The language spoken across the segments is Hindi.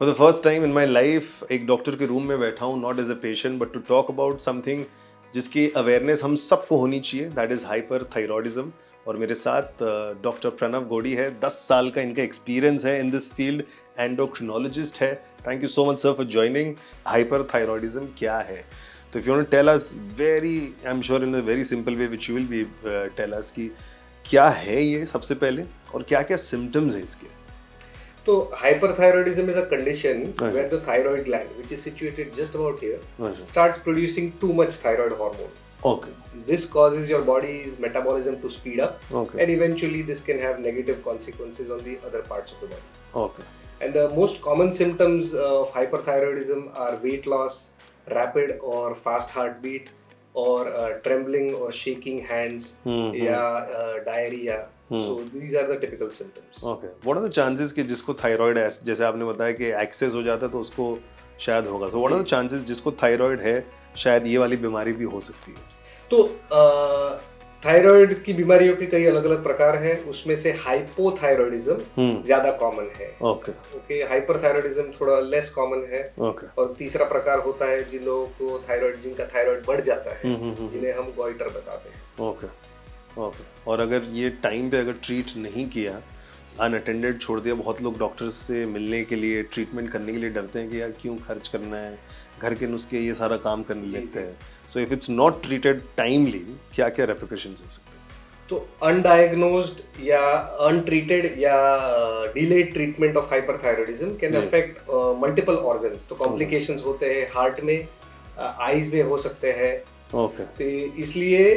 For the first time in my life एक डॉक्टर के रूम में बैठा हूँ, not as a patient but to talk about something जिसकी अवेयरनेस हम सबको होनी चाहिए, दैट इज़ हाइपर थायरॉयडिज्म। और मेरे साथ डॉक्टर प्रणव गोड़ी है, 10 साल का इनका एक्सपीरियंस है इन दिस फील्ड, एंडोक्रिनोलॉजिस्ट है। Thank you so much sir for joining. Hyper thyroidism क्या है? तो if you want to tell us very, I am sure in a very simple way which you will be tell us कि क्या है ये सबसे पहले और क्या क्या सिम्टम्स हैं इसके। So hyperthyroidism is a condition Okay. where the thyroid gland, which is situated just about here, Okay. starts producing too much thyroid hormone. Okay. This causes your body's metabolism to speed up, Okay. and eventually this can have negative consequences on the other parts of the body. Okay. And the most common symptoms of hyperthyroidism are weight loss, rapid or fast heartbeat, or trembling or shaking hands, diarrhea. So these are the typical symptoms. Okay. What are the chances कि जिसको थायराइड है, जैसे आपने बताया कि एक्सेस हो जाता है तो उसको शायद होगा, so what are the chances जिसको थायराइड है शायद ये वाली बीमारी भी हो सकती है? तो थायराइड की बीमारियों के कई अलग अलग प्रकार हैं, उसमें से हाइपोथायरॉयडिज्म ज्यादा कॉमन है। ओके, हाइपरथायरॉयडिज्म थोड़ा लेस कॉमन है। और तीसरा प्रकार होता है जिन लोगों को थायराइड, जिनका थायराइड बढ़ जाता है, जिन्हें हम गॉइटर बताते हैं। ओके। और अगर ये टाइम पे अगर ट्रीट नहीं किया, अनअटेंडेड छोड़ दिया, बहुत लोग डॉक्टर्स से मिलने के लिए, ट्रीटमेंट करने के लिए डरते हैं कि यार क्यों खर्च करना है, घर के नुस्खे ये सारा काम करने लगते हैं। So if it's not treated timely, क्या क्या रेपरकशंस हो सकते हैं? तो अनडायग्नोज्ड या अनट्रीटेड या delayed treatment of hyperthyroidism can affect multiple organs. तो कॉम्प्लिकेशंस होते हैं हार्ट में, आईज में हो सकते हैं। ओके। तो इसलिए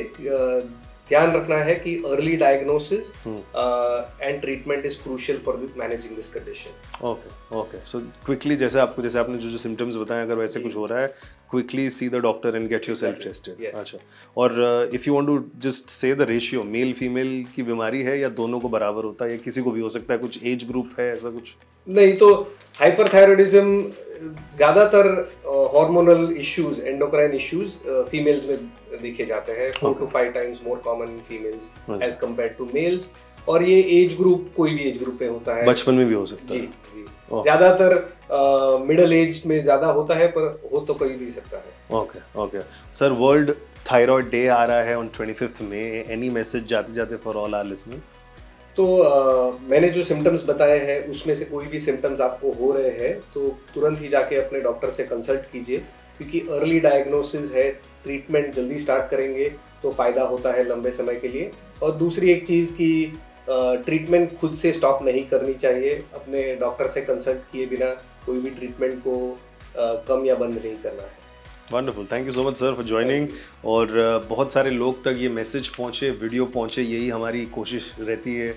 ध्यान रखना है कि early diagnosis and treatment is crucial for managing this condition. Okay. So quickly, जैसे आपने जो सिम्टम्स बताए, अगर वैसे कुछ हो रहा है, quickly see the doctor and get yourself tested. अच्छा। और if you want to just say the ratio, male female की बीमारी है या दोनों को बराबर होता है या किसी को भी हो सकता है, कुछ एज ग्रुप है ऐसा कुछ? नहीं, तो हाइपरथायरॉयडिज्म ज्यादातर hormonal issues, endocrine issues females में देखे जाते हैं, 4 to 5 times more common in females as compared to males. और ये एज ग्रुप कोई भी एज ग्रुप में होता है, बचपन में भी हो सकता है। जी। ज्यादातर मिडिल एज में ज्यादा होता है, पर हो तो कोई भी सकता है। Okay sir, world thyroid day आ रहा है ऑन 25 मई। एनी मैसेज जाते जाते फॉर ऑल आवर लिसनर्स? तो मैंने जो सिम्टम्स बताए हैं उसमें से कोई भी सिम्टम्स आपको हो रहे हैं तो तुरंत ही जाके अपने डॉक्टर से कंसल्ट कीजिए, क्योंकि अर्ली डायग्नोसिस है, ट्रीटमेंट जल्दी स्टार्ट करेंगे तो फ़ायदा होता है लंबे समय के लिए। और दूसरी एक चीज़ कि ट्रीटमेंट खुद से स्टॉप नहीं करनी चाहिए, अपने डॉक्टर से कंसल्ट किए बिना कोई भी ट्रीटमेंट को कम या बंद नहीं करना है। Wonderful, thank you so much sir for joining. और बहुत सारे लोग तक ये मैसेज पहुँचे, वीडियो पहुँचे, यही हमारी कोशिश रहती है